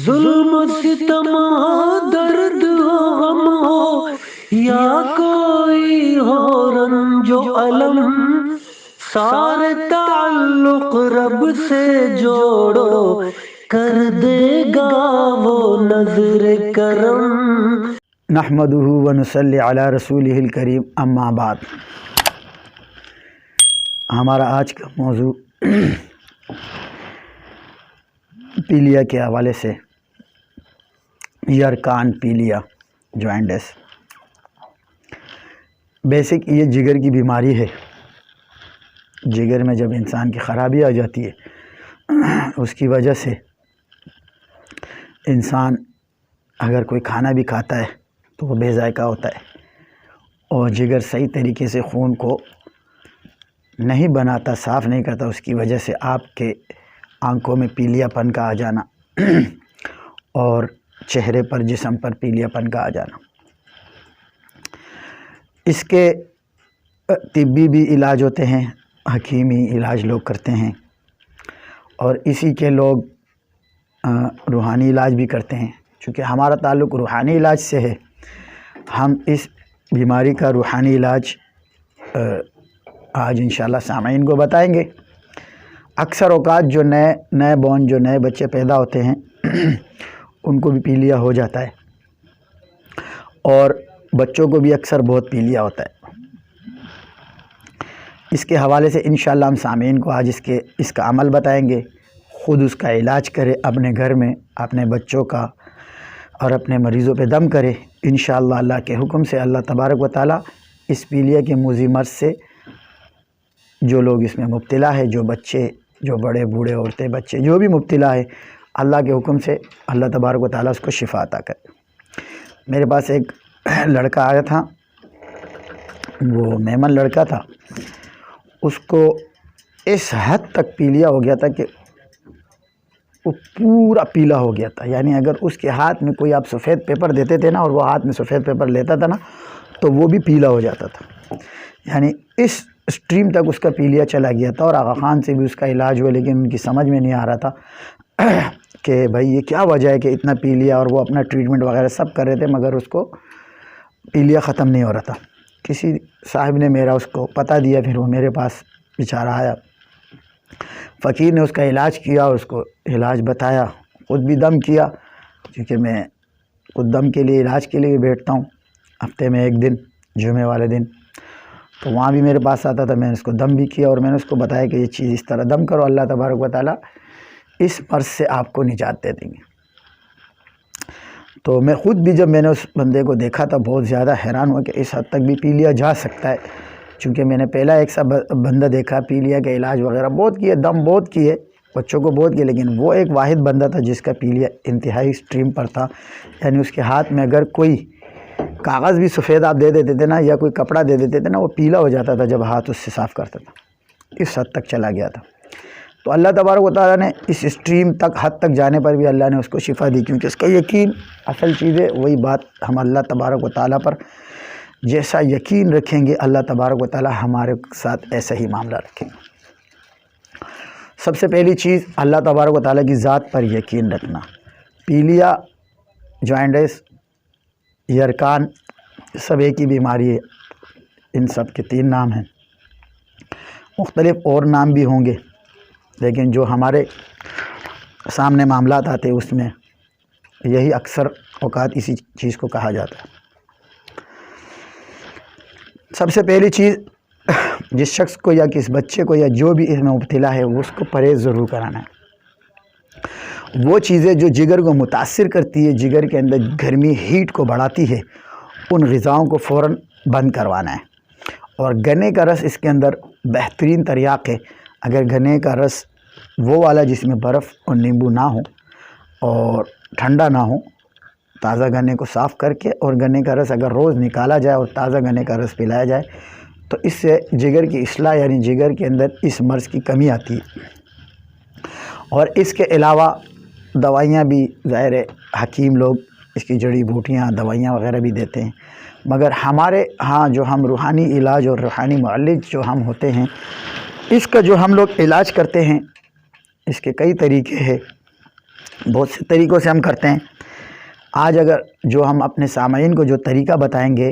ظلم ستم ہو، درد ہو، غم ہو، یا کوئی ہو رنج و الم، سارے تعلق رب سے جوڑو، کر دے گا وہ نظر کرم۔ نحمدہ ونصلی علی رسولہ الکریم، اما بعد۔ ہمارا آج کا موضوع پیلیا کے حوالے سے، یرکان پیلیا جوائنٹس۔ بیسک یہ جگر کی بیماری ہے۔ جگر میں جب انسان کی خرابی آ جاتی ہے، اس کی وجہ سے انسان اگر کوئی کھانا بھی کھاتا ہے تو وہ بے ذائقہ ہوتا ہے، اور جگر صحیح طریقے سے خون کو نہیں بناتا، صاف نہیں کرتا، اس کی وجہ سے آپ کے آنکھوں میں پیلیا پن کا آ جانا اور چہرے پر، جسم پر پیلیا پن کا آ جانا۔ اس کے طبی بھی علاج ہوتے ہیں، حکیمی علاج لوگ کرتے ہیں، اور اسی کے لوگ روحانی علاج بھی کرتے ہیں۔ چونکہ ہمارا تعلق روحانی علاج سے ہے، ہم اس بیماری کا روحانی علاج آج انشاءاللہ سامعین کو بتائیں گے۔ اکثر اوقات جو نئے بچے پیدا ہوتے ہیں ان کو بھی پیلیا ہو جاتا ہے، اور بچوں کو بھی اکثر بہت پیلیا ہوتا ہے۔ اس کے حوالے سے انشاءاللہ ہم سامعین کو آج اس کا عمل بتائیں گے، خود اس کا علاج کرے اپنے گھر میں، اپنے بچوں کا اور اپنے مریضوں پہ دم کرے انشاءاللہ۔ اللہ کے حکم سے اللہ تبارک و تعالی اس پیلیا کے موذی مرض سے جو لوگ اس میں مبتلا ہے، جو بچے، جو بڑے بوڑھے، عورتیں، بچے، جو بھی مبتلا ہے، اللہ کے حکم سے اللہ تبارک و تعالی اس کو شفا عطا کرے۔ میرے پاس ایک لڑکا آیا تھا، وہ میمن لڑکا تھا، اس کو اس حد تک پیلیا ہو گیا تھا کہ وہ پورا پیلا ہو گیا تھا۔ یعنی اگر اس کے ہاتھ میں کوئی آپ سفید پیپر دیتے تھے نا، اور وہ ہاتھ میں سفید پیپر لیتا تھا نا، تو وہ بھی پیلا ہو جاتا تھا۔ یعنی اس اسٹریم تک اس کا پیلیا چلا گیا تھا، اور آغا خان سے بھی اس کا علاج ہوا، لیکن ان کی سمجھ میں نہیں آ رہا تھا کہ بھائی یہ کیا وجہ ہے کہ اتنا پیلیا، اور وہ اپنا ٹریٹمنٹ وغیرہ سب کر رہے تھے، مگر اس کو پیلیا ختم نہیں ہو رہا تھا۔ کسی صاحب نے میرا اس کو پتہ دیا، پھر وہ میرے پاس بیچارہ آیا، فقیر نے اس کا علاج کیا، اور اس کو علاج بتایا، خود بھی دم کیا، کیونکہ میں خود دم کے لیے، علاج کے لیے بیٹھتا ہوں ہفتے میں ایک دن، جمعے والے دن، تو وہاں بھی میرے پاس آتا تھا، میں نے اس کو دم بھی کیا، اور میں نے اس کو بتایا کہ یہ چیز اس طرح دم کرو، اللہ تبارک و تعالیٰ اس مرض سے آپ کو نجات دے دیں گے۔ تو میں خود بھی جب میں نے اس بندے کو دیکھا تھا بہت زیادہ حیران ہوا کہ اس حد تک بھی پیلیا جا سکتا ہے، چونکہ میں نے پہلا ایک سا بندہ دیکھا، پیلیا کا علاج وغیرہ بہت کیے، دم بہت کیے، بچوں کو بہت کیے، لیکن وہ ایک واحد بندہ تھا جس کا پیلیا انتہائی اسٹریم پر تھا۔ یعنی اس کے ہاتھ میں اگر کوئی کاغذ بھی سفید آپ دے دیتے تھے نا، یا کوئی کپڑا دے دیتے تھے نا، وہ پیلا ہو جاتا تھا جب ہاتھ اس سے صاف کرتا تھا، اس حد تک چلا گیا تھا۔ تو اللہ تبارک و تعالیٰ نے اس اسٹریم تک، حد تک جانے پر بھی اللہ نے اس کو شفا دی، کیونکہ اس کا یقین اصل چیز ہے۔ وہی بات ہم اللہ تبارک و تعالیٰ پر جیسا یقین رکھیں گے، اللہ تبارک و تعالیٰ ہمارے ساتھ ایسا ہی معاملہ رکھیں گے۔ سب سے پہلی چیز اللہ تبارک و تعالیٰ کی ذات پر یقین رکھنا۔ پیلیا جوائنٹس، یرکان، سب ایک ہی بیماری ہے، ان سب کے 3 نام ہیں، مختلف اور نام بھی ہوں گے، لیکن جو ہمارے سامنے معاملات آتے ہیں اس میں یہی اکثر اوقات اسی چیز کو کہا جاتا ہے۔ سب سے پہلی چیز، جس شخص کو یا کس بچے کو یا جو بھی اس میں مبتلا ہے، اس کو پرہیز ضرور کرانا ہے۔ وہ چیزیں جو جگر کو متاثر کرتی ہے، جگر کے اندر گرمی، ہیٹ کو بڑھاتی ہے، ان غذاؤں کو فوراً بند کروانا ہے۔ اور گنے کا رس اس کے اندر بہترین تریاق ہے۔ اگر گنے کا رس وہ والا جس میں برف اور نیمبو نہ ہو اور ٹھنڈا نہ ہو، تازہ گنے کو صاف کر کے، اور گنے کا رس اگر روز نکالا جائے اور تازہ گنے کا رس پلایا جائے، تو اس سے جگر کی اصلاح، یعنی جگر کے اندر اس مرض کی کمی آتی ہے۔ اور اس کے علاوہ دوائیاں بھی، ظاہر ہے حکیم لوگ اس کی جڑی بوٹیاں، دوائیاں وغیرہ بھی دیتے ہیں، مگر ہمارے ہاں جو ہم روحانی علاج اور روحانی معالج جو ہم ہوتے ہیں، اس کا جو ہم لوگ علاج کرتے ہیں، اس کے کئی طریقے ہیں۔ بہت سے طریقوں سے ہم کرتے ہیں. آج اگر جو ہم اپنے سامعین کو جو طریقہ بتائیں گے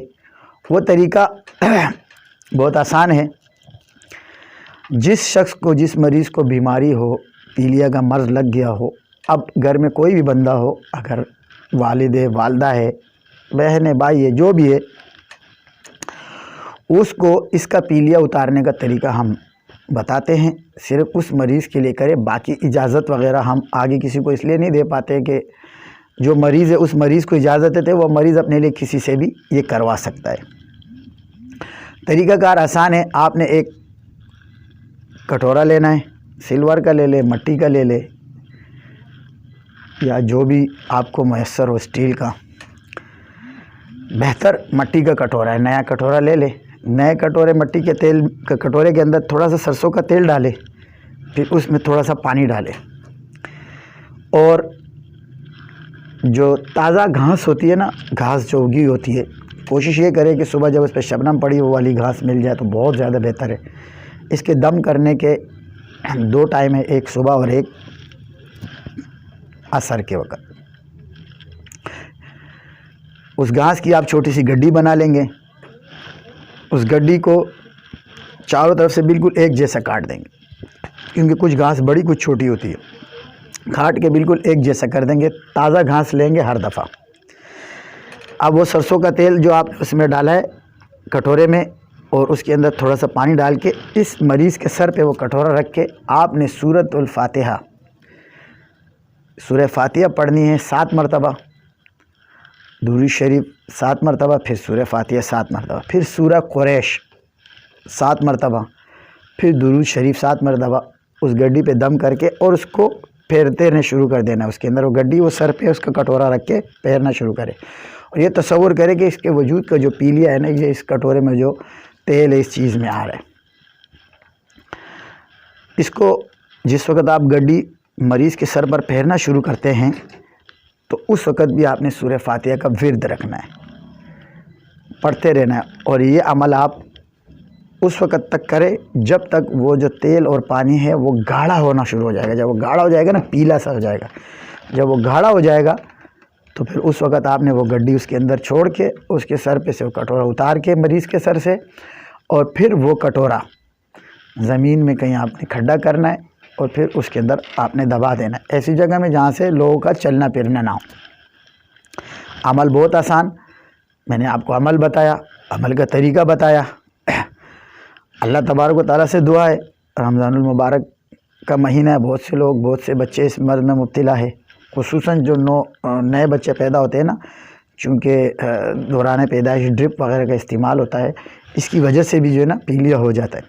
وہ طریقہ بہت آسان ہے. جس شخص کو، جس مریض کو بیماری ہو، پیلیا کا مرض لگ گیا ہو، اب گھر میں کوئی بھی بندہ ہو، اگر والد ہے، والدہ ہے، بہن ہے، بھائی ہے، جو بھی ہے، اس کو اس کا پیلیا اتارنے کا طریقہ ہم بتاتے ہیں. صرف اس مریض کے لیے کرے، باقی اجازت وغیرہ ہم آگے کسی کو اس لیے نہیں دے پاتے کہ جو مریض ہے اس مریض کو اجازت دیتے، وہ مریض اپنے لیے کسی سے بھی یہ کروا سکتا ہے. طریقہ کار آسان ہے. آپ نے ایک کٹورا لینا ہے، سلور کا لے لے، مٹی کا لے لے، یا جو بھی آپ کو میسر ہو، اسٹیل کا. بہتر مٹی کا کٹورا ہے، نیا کٹورا لے لے. نئے کٹورے مٹی کے تیل کا کٹورے کے اندر تھوڑا سا سرسوں کا تیل ڈالے، پھر اس میں تھوڑا سا پانی ڈالے، اور جو تازہ گھاس ہوتی ہے نا، گھاس جو اگی ہوتی ہے، کوشش یہ کرے کہ صبح جب اس پہ شبنم پڑی وہ والی گھاس مل جائے تو بہت زیادہ بہتر ہے. اس کے دم کرنے کے 2 ٹائم ہے، ایک صبح اور ایک عصر کے وقت. اس گھاس کی آپ چھوٹی سی گڈی بنا لیں گے. اس گڈی کو چاروں طرف سے بالکل ایک جیسا کاٹ دیں گے، کیونکہ کچھ گھاس بڑی کچھ چھوٹی ہوتی ہے. کاٹ کے بالکل ایک جیسا کر دیں گے. تازہ گھاس لیں گے ہر دفعہ. اب وہ سرسوں کا تیل جو آپ نے اس میں ڈالا ہے کٹورے میں، اور اس کے اندر تھوڑا سا پانی ڈال کے اس مریض کے سر پہ وہ کٹورا رکھ کے آپ نے سورۃ الفاتحہ، سورہ فاتحہ پڑھنی ہے 7 مرتبہ، درود شریف 7 مرتبہ، پھر سورہ فاتحہ 7 مرتبہ، پھر سورہ قریش 7 مرتبہ، پھر درود شریف 7 مرتبہ. اس گڈی پہ دم کر کے اور اس کو پھیرتے رہنا شروع کر دینا. اس کے اندر وہ گڈی، وہ سر پہ اس کا کٹورا رکھ کے پھیرنا شروع کرے، اور یہ تصور کرے کہ اس کے وجود کا جو پیلیا ہے نا، یہ اس کٹورے میں جو تیل ہے اس چیز میں آ رہا ہے. اس کو جس وقت آپ گڈی مریض کے سر پر پھیرنا شروع کرتے ہیں تو اس وقت بھی آپ نے سورہ فاتحہ کا ورد رکھنا ہے، پڑھتے رہنا ہے. اور یہ عمل آپ اس وقت تک کرے جب تک وہ جو تیل اور پانی ہے وہ گاڑھا ہونا شروع ہو جائے گا. جب وہ گاڑھا ہو جائے گا نا، پیلا سا ہو جائے گا، جب وہ گاڑھا ہو جائے گا تو پھر اس وقت آپ نے وہ گڈی اس کے اندر چھوڑ کے اس کے سر پہ سے وہ کٹورا اتار کے مریض کے سر سے، اور پھر وہ کٹورا زمین میں کہیں آپ نے کھڈا کرنا ہے، اور پھر اس کے اندر آپ نے دبا دینا ہے، ایسی جگہ میں جہاں سے لوگوں کا چلنا پھرنا نہ ہو. عمل بہت آسان. میں نے آپ کو عمل بتایا، عمل کا طریقہ بتایا. اللہ تبارک و تعالیٰ سے دعا ہے، رمضان المبارک کا مہینہ ہے، بہت سے لوگ، بہت سے بچے اس مرض میں مبتلا ہے، خصوصاً جو نئے بچے پیدا ہوتے ہیں نا، چونکہ دوران پیدائش ڈرپ وغیرہ کا استعمال ہوتا ہے، اس کی وجہ سے بھی جو ہے نا پیلیا ہو جاتا ہے.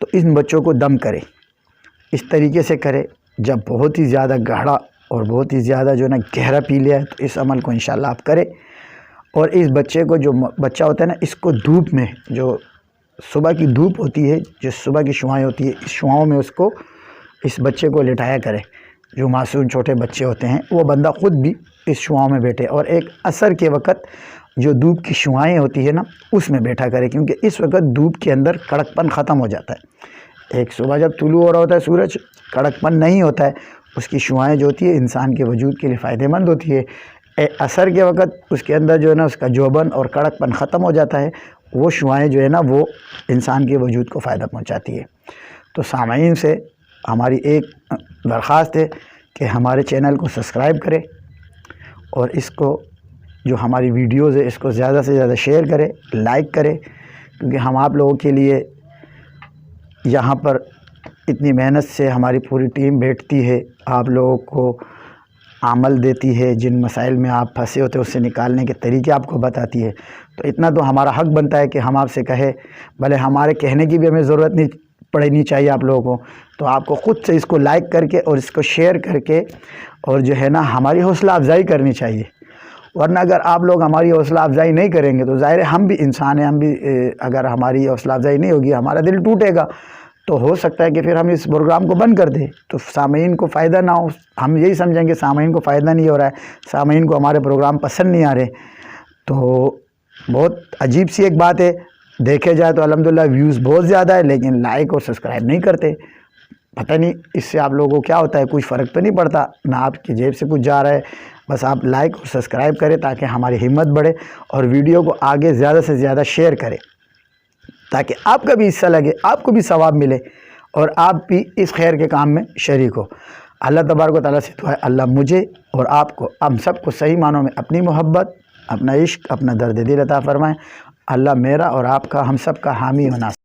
تو ان بچوں کو دم کرے، اس طریقے سے کرے. جب بہت ہی زیادہ گاڑھا اور بہت ہی زیادہ جو ہے نا گہرا پیلیا ہے تو اس عمل کو انشاءاللہ آپ کریں. اور اس بچے کو، جو بچہ ہوتا ہے نا، اس کو دھوپ میں، جو صبح کی دھوپ ہوتی ہے، جو صبح کی شعاعیں ہوتی ہے، اس شعاؤں میں اس بچے کو لٹایا کرے. جو معصوم چھوٹے بچے ہوتے ہیں وہ بندہ خود بھی اس شعاؤں میں بیٹھے، اور ایک عصر کے وقت جو دھوپ کی شعاعیں ہوتی ہے نا اس میں بیٹھا کرے، کیونکہ اس وقت دھوپ کے اندر کڑک پن ختم ہو جاتا ہے. ایک صبح جب طلوع ہو رہا ہوتا ہے سورج، کڑک پن نہیں ہوتا ہے، اس کی شعاعیں جو ہوتی ہے انسان کے وجود کے لیے فائدہ مند ہوتی ہے. عصر کے وقت اس کے اندر جو ہے نا اس کا جوبن اور کڑک پن ختم ہو جاتا ہے، وہ شعاعیں جو ہے نا وہ انسان کے وجود کو فائدہ پہنچاتی ہے. تو سامعین سے ہماری ایک درخواست ہے کہ ہمارے چینل کو سبسکرائب کرے، اور اس کو، جو ہماری ویڈیوز ہے، اس کو زیادہ سے زیادہ شیئر کرے، لائک کرے، کیونکہ ہم آپ لوگوں کے لیے یہاں پر اتنی محنت سے ہماری پوری ٹیم بیٹھتی ہے، آپ لوگوں کو عمل دیتی ہے، جن مسائل میں آپ پھنسے ہوتے ہیں اس سے نکالنے کے طریقے آپ کو بتاتی ہے. تو اتنا تو ہمارا حق بنتا ہے کہ ہم آپ سے کہے، بھلے ہمارے کہنے کی بھی ہمیں ضرورت نہیں پڑنی چاہیے آپ لوگوں کو، تو آپ کو خود سے اس کو لائک کر کے اور اس کو شیئر کر کے، اور جو ہے نا ہماری حوصلہ افزائی کرنی چاہیے. ورنہ اگر آپ لوگ ہماری حوصلہ افزائی نہیں کریں گے تو ظاہر ہے ہم بھی انسان ہیں، ہم بھی اگر ہماری حوصلہ افزائی نہیں ہوگی، ہمارا دل ٹوٹے گا، تو ہو سکتا ہے کہ پھر ہم اس پروگرام کو بند کر دیں، تو سامعین کو فائدہ نہ ہو. ہم یہی سمجھیں کہ سامعین کو فائدہ نہیں ہو رہا ہے، سامعین کو ہمارے پروگرام پسند نہیں آ رہے. تو بہت عجیب سی ایک بات ہے، دیکھے جائے تو الحمدللہ ویوز بہت زیادہ ہے، لیکن لائک اور سبسکرائب نہیں کرتے. پتہ نہیں اس سے آپ لوگوں کو کیا ہوتا ہے، کچھ فرق تو نہیں پڑتا، نہ آپ کی جیب سے کچھ جا رہا ہے، بس آپ لائک اور سبسکرائب کریں تاکہ ہماری ہمت بڑھے، اور ویڈیو کو آگے زیادہ سے زیادہ شیئر کریں تاکہ آپ کا بھی حصہ لگے، آپ کو بھی ثواب ملے اور آپ بھی اس خیر کے کام میں شریک ہو۔ اللہ تبارک و تعالیٰ سے دعا ہے اللہ مجھے اور آپ کو، ہم سب کو صحیح معنوں میں اپنی محبت، اپنا عشق، اپنا درد دل عطا فرمائیں۔ اللہ میرا اور آپ کا، ہم سب کا حامی و ناصر۔